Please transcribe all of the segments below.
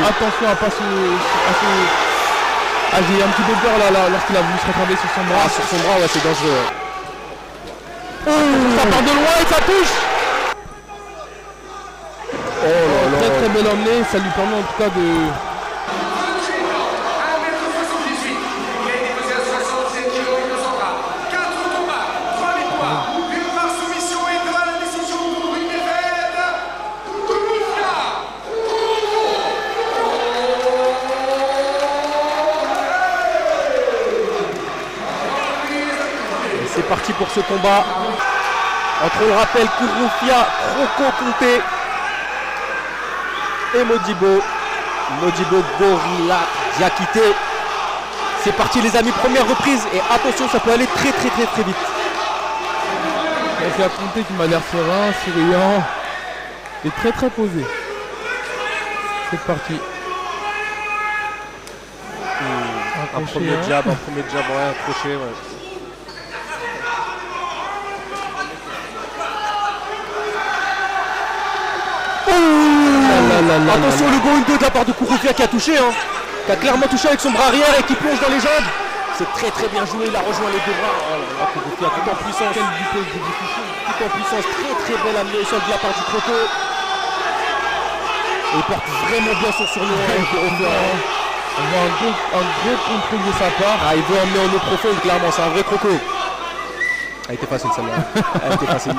Attention à pas j'ai eu un petit peu peur là lorsqu'il a voulu se rattraper sur son bras. Sur son bras, ouais, c'est dangereux. Ça part de loin et ça touche. Oh là là. Très belle emmenée, ça lui permet en tout cas de... C'est parti pour ce combat entre, on le rappelle, Kouroufia, Rocco Conté et Modibo Gorilla Diakité. C'est parti les amis, première reprise et attention, ça peut aller très vite. C'est Conté qui m'a l'air serein, souriant et très posé. C'est parti. Un premier jab, ouais, un crochet, ouais. Attention le go 1-2 de la part de Kouroufia qui a touché, hein, qui a clairement touché avec son bras arrière et qui plonge dans les jambes. C'est très bien joué, il a rejoint les deux bras. Oh là là, Kouroufia tout en puissance. Tout en puissance, très belle amenée au sol de la part du Croco. Et il porte vraiment bien son surnom. On voit un gros contrôle de sa part. Ah, il veut emmener en eau profonde, clairement, c'est un vrai Croco. Elle était facile celle-là. Elle était facile.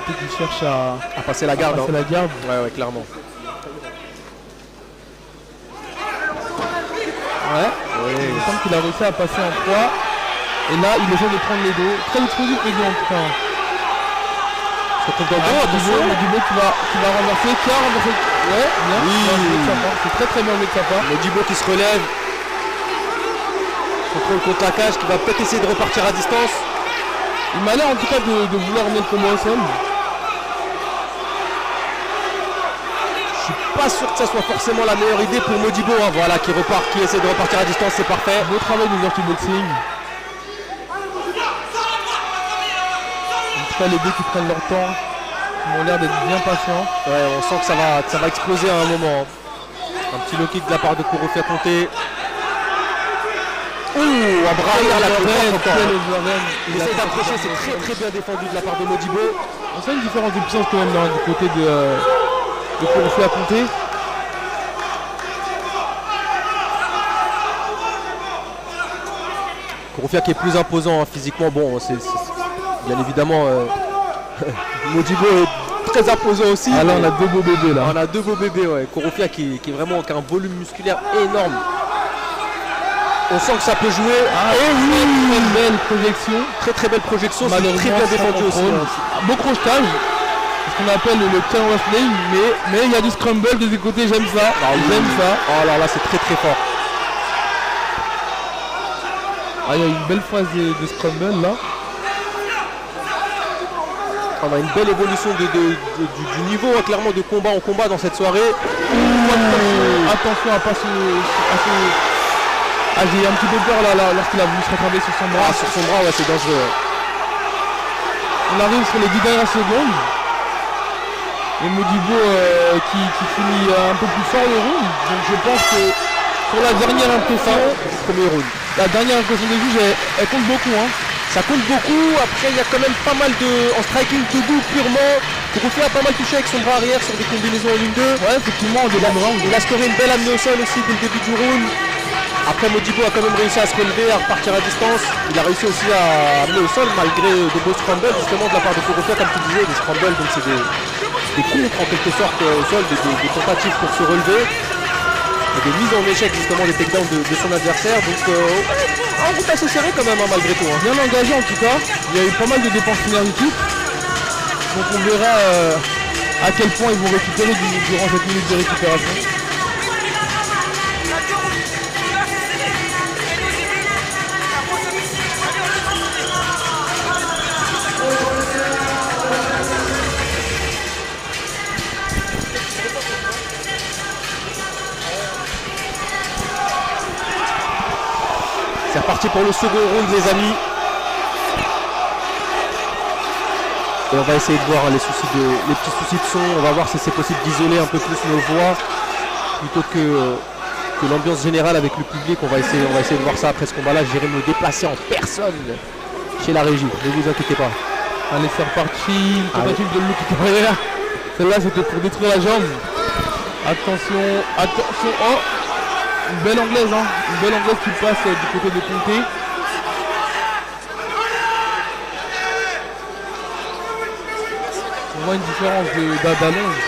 Qui cherche à passer la garde. Ouais, clairement. Ouais. Il semble qu'il a réussi à passer en 3. Et là, il essaie de prendre les dos. Très explosif les dos en tout cas. Modibo qui va renverser. Qui a renversé. Ouais, bien. Oui. C'est très bien joué de sa part. Modibo qui se relève. Contrôle contre la cage, qui va peut-être essayer de repartir à distance. Il m'a l'air en tout cas de vouloir emmener le combat au sol. Je suis pas sûr que ça soit forcément la meilleure idée pour Modibo, hein. Voilà, qui essaie de repartir à distance, c'est parfait. Beau travail de Dirty Boxing. En tout cas, les deux qui prennent leur temps, qui ont l'air d'être bien patients. Ouais, on sent que ça va exploser à un moment. Un petit low kick de la part de Kouroufia Conté. Un bras arrière, la il essaie d'approcher, c'est très bien défendu de la part de Modibo. On sent une différence de puissance quand même du côté de Kouroufia Conté. Kouroufia qui est plus imposant, hein, physiquement. Bon, c'est bien évidemment Modibo est très imposant aussi. Ah là on a deux beaux bébés là. On a deux beaux bébés, ouais. Kouroufia qui est vraiment qui a un volume musculaire énorme. On sent que ça peut jouer. Une belle projection. Très belle projection, c'est très bien défendu aussi. Beau crochetage. Ce qu'on appelle le turn wrestling, mais il y a du scramble de deux côtés, j'aime ça. J'aime ça. Oh alors là c'est très fort. Il y a une belle phase de scramble là. On a une belle évolution du niveau, hein, clairement, de combat en combat dans cette soirée. Attention à pas j'ai eu un petit peu peur là lorsqu'il a voulu se rattraper sur son bras. Sur son bras, ouais, c'est dangereux. Ouais. On arrive sur les 10 dernières secondes. Et Modibo qui finit un peu plus fort le round. Donc je pense que sur la dernière impression, premier round. La dernière impression des juges, elle compte beaucoup. Hein. Ça compte beaucoup. Après, il y a quand même pas mal en striking debout purement. Kouroufia a pas mal touché avec son bras arrière sur des combinaisons en 1-2. Ouais, effectivement, il a scoré une belle amenée au sol aussi dès le début du round. Après, Modibo a quand même réussi à se relever, à repartir à distance. Il a réussi aussi à amener au sol malgré de beaux scrambles justement de la part de Kouroufia, comme tu disais, des scrambles, donc c'est des contres en quelque sorte au sol, des tentatives pour se relever. Et des mises en échec justement des takedowns de son adversaire. Donc un groupe assez serré quand même, hein, malgré tout. Hein. Bien engagé en tout cas. Il y a eu pas mal de dépenses énergétiques. Donc on verra à quel point ils vont récupérer durant cette minute de récupération. C'est reparti pour le second round les amis. Et on va essayer de voir les petits soucis de son. On va voir si c'est possible d'isoler un peu plus nos voix plutôt que l'ambiance générale avec le public. On va essayer de voir ça après ce combat-là. J'irai me déplacer en personne chez la régie. Ne vous inquiétez pas. Allez, c'est reparti. Une tentative de look derrière. Celle-là, c'était pour détruire la jambe. Attention, attention. Oh, une belle anglaise, hein. Une belle anglaise qui passe du côté de Conté. On voit une différence d'allonge.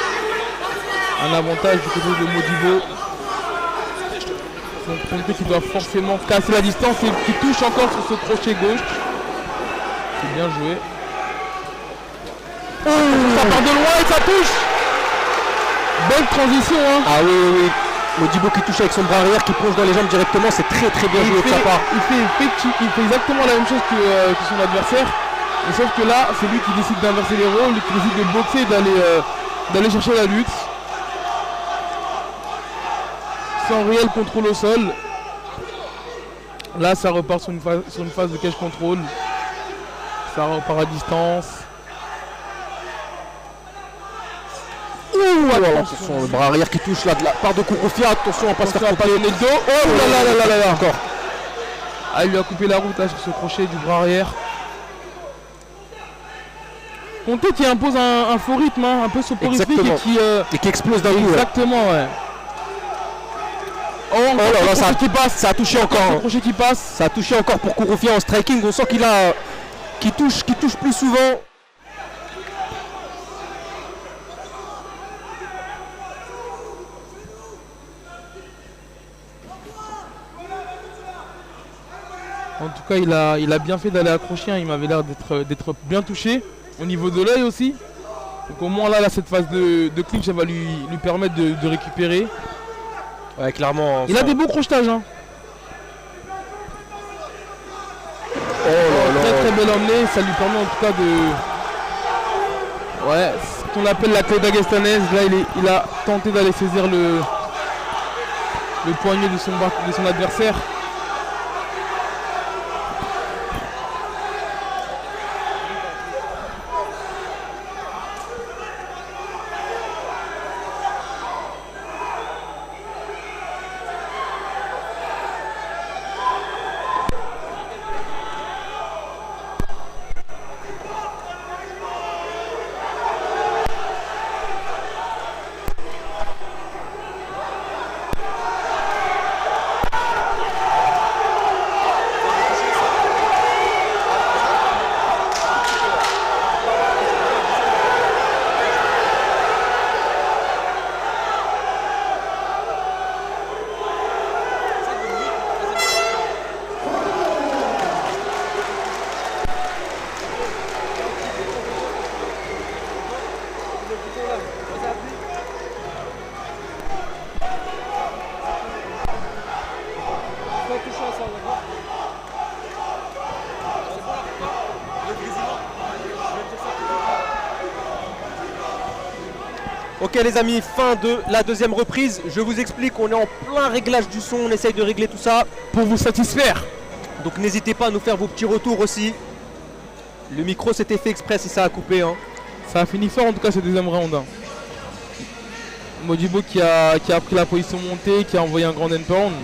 Un avantage du côté de Modibo. Donc Conté qui doit forcément casser la distance et qui touche encore sur ce crochet gauche. C'est bien joué. Ça part de loin et ça touche. Belle transition, hein. Ah oui, oui, oui. Modibo qui touche avec son bras arrière, qui plonge dans les jambes directement, c'est très très bien joué de sa part. Il fait exactement la même chose que son adversaire. Et sauf que là, c'est lui qui décide d'inverser les rôles, qui décide de boxer et d'aller chercher la lutte. Sans réel contrôle au sol. Là, ça repart sur une phase de cage contrôle. Ça repart à distance. Attention, le bras arrière qui touche là de la part de Kurofia. Attention, on passe faire passer le dos. Oh là là. Encore. Ah, il lui a coupé la route là, sur ce crochet du bras arrière. Conté qui impose un faux rythme, hein, un peu soporifique et qui explose d'un coup. Exactement, ouais. Oh là là, ça a touché encore. Le crochet qui passe. Ça a touché encore pour Kurofia en striking. On sent qu'il touche plus souvent. En tout cas, il a bien fait d'aller accrocher, hein. Il m'avait l'air d'être bien touché. Au niveau de l'œil aussi. Donc au moins là cette phase de clinch, ça va lui permettre de récupérer. Ouais, clairement. Il a des beaux crochetages, hein. Oh là là. Très belle emmenée, ça lui permet en tout cas de... Ouais, ce qu'on appelle la clé d'Agastanaise. Là, il a tenté d'aller saisir le poignet de son adversaire. Ok les amis, fin de la deuxième reprise. Je vous explique, on est en plein réglage du son, on essaye de régler tout ça pour vous satisfaire. Donc n'hésitez pas à nous faire vos petits retours aussi. Le micro s'était fait exprès si ça a coupé, hein. Ça a fini fort en tout cas ce deuxième round, hein. Modibo qui a pris la position montée, qui a envoyé un grand endpound.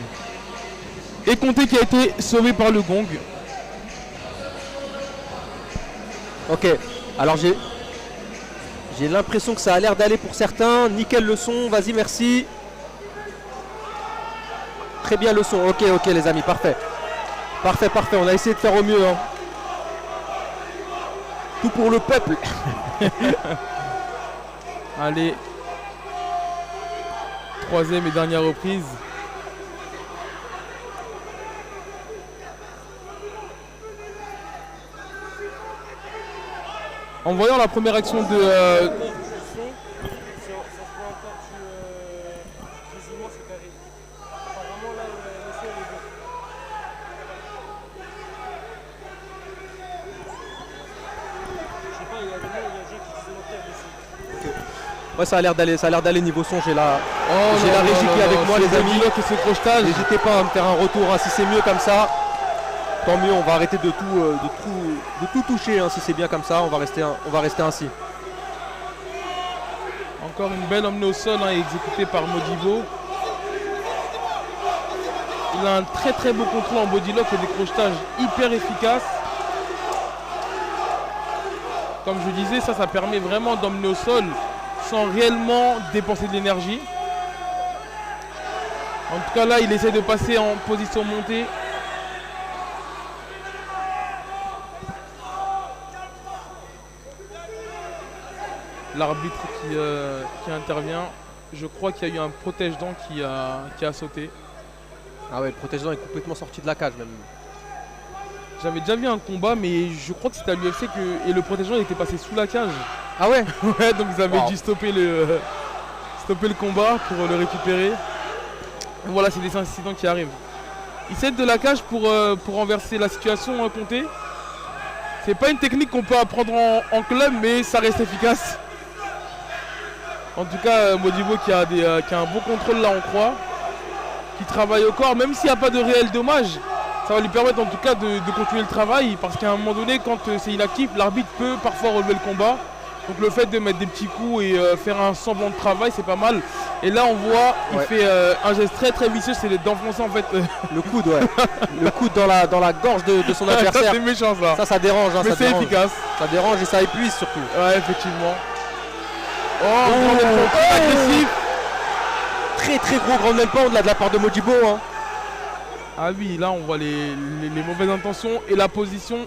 Et Conté qui a été sauvé par le gong. Ok, alors j'ai l'impression que ça a l'air d'aller pour certains. Nickel le son, vas-y, merci. Très bien le son, ok les amis, parfait. Parfait, on a essayé de faire au mieux, hein. Tout pour le peuple. Allez. Troisième et dernière reprise. En voyant la première action de... Ouais, ça a l'air d'aller niveau son. J'ai la régie qui est avec moi, les amis. N'hésitez pas à me faire un retour, hein, si c'est mieux comme ça. Tant mieux, on va arrêter de tout toucher hein, si c'est bien comme ça, on va rester ainsi. Encore une belle emmenée au sol hein, exécutée par Modibo. Il a un très beau contrôle en body lock et des crochetages hyper efficaces. Comme je disais, ça permet vraiment d'emmener au sol sans réellement dépenser de l'énergie. En tout cas là, il essaie de passer en position montée. L'arbitre qui intervient, je crois qu'il y a eu un protège-dents qui a sauté. Ah ouais, le protège-dents est complètement sorti de la cage même. J'avais déjà vu un combat, mais je crois que c'était à l'UFC et le protège-dents était passé sous la cage. Ah ouais. Ouais, donc ils avaient dû stopper le combat pour le récupérer. Et voilà, c'est des incidents qui arrivent. Il cède de la cage pour renverser la situation comptée. C'est pas une technique qu'on peut apprendre en club, mais ça reste efficace. En tout cas, Modibo qui a un bon contrôle là, on croit, qui travaille au corps, même s'il n'y a pas de réel dommage, ça va lui permettre en tout cas de continuer le travail, parce qu'à un moment donné, quand c'est inactif, l'arbitre peut parfois relever le combat. Donc le fait de mettre des petits coups et faire un semblant de travail, c'est pas mal. Et là, on voit, il fait un geste très vicieux, c'est d'enfoncer en fait le coude, ouais. Le coude dans la gorge de son adversaire. Ça, c'est méchant ça. Ça dérange. Hein, mais c'est efficace. Ça dérange et ça épuise surtout. Ouais, effectivement. Très agressif. Très gros grand même pas de la part de Modibo. Hein. Ah oui, là on voit les mauvaises intentions et la position.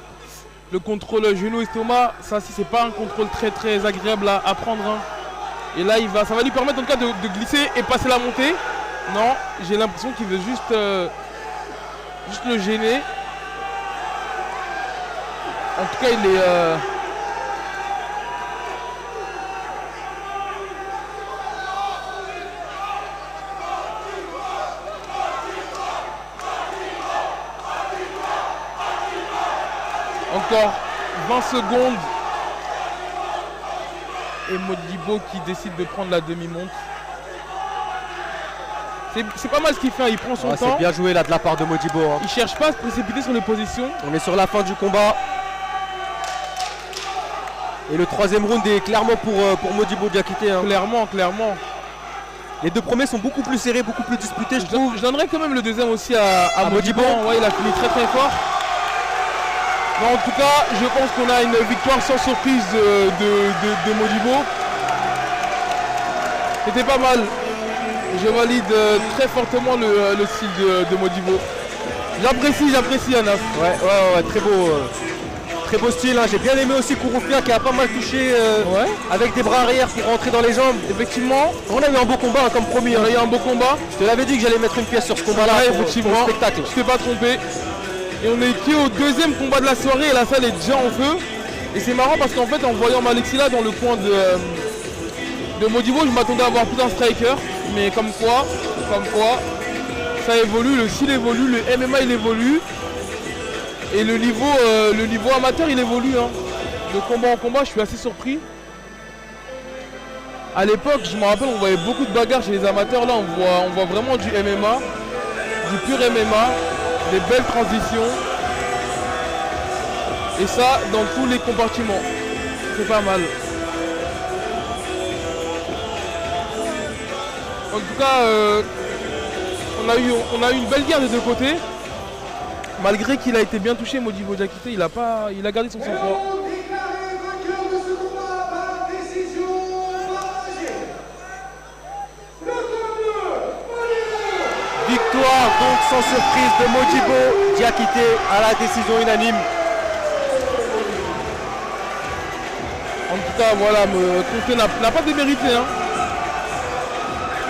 Le contrôle genou-estomac, ça si c'est pas un contrôle très agréable à prendre. Hein. Et là ça va lui permettre en tout cas de glisser et passer la montée. Non, j'ai l'impression qu'il veut juste le gêner. En tout cas il est... Encore 20 secondes. Et Modibo qui décide de prendre la demi-monte. C'est pas mal ce qu'il fait, il prend son temps. C'est bien joué là de la part de Modibo. Hein. Il cherche pas à se précipiter sur les positions. On est sur la fin du combat. Et le troisième round est clairement pour Modibo Diakité. Hein. Clairement. Les deux premiers sont beaucoup plus serrés, beaucoup plus disputés, je trouve. Je donnerais quand même le deuxième aussi à Modibo. Ouais, il a fini très fort. Non, en tout cas, je pense qu'on a une victoire sans surprise de Modibo. C'était pas mal. Je valide très fortement le style de Modibo. J'apprécie Anas. Ouais, très beau style. Hein. J'ai bien aimé aussi Kouroufia qui a pas mal touché avec des bras arrière pour rentrer dans les jambes. Effectivement. On a eu un beau combat hein, comme promis. On a eu un beau combat. Je te l'avais dit que j'allais mettre une pièce sur ce combat-là pour le spectacle. Je t'ai pas trompé. Et on est au deuxième combat de la soirée et la salle est déjà en feu. Et c'est marrant parce qu'en fait en voyant Malexila dans le coin de Modibo, je m'attendais à avoir plus d'un striker. Mais comme quoi, ça évolue, le style évolue, le MMA il évolue. Et le niveau amateur il évolue. Hein. De combat en combat, je suis assez surpris. À l'époque, je me rappelle, on voyait beaucoup de bagarres chez les amateurs. Là, on voit vraiment du MMA, du pur MMA. Des belles transitions. Et ça dans tous les compartiments. C'est pas mal. En tout cas, on a eu une belle guerre des deux côtés. Malgré qu'il a été bien touché, Modibo Diakité, il a gardé son sang-froid. Victoire donc sans surprise de Modibo Diakité à la décision unanime. En tout cas voilà, Conté n'a pas démérité. Hein.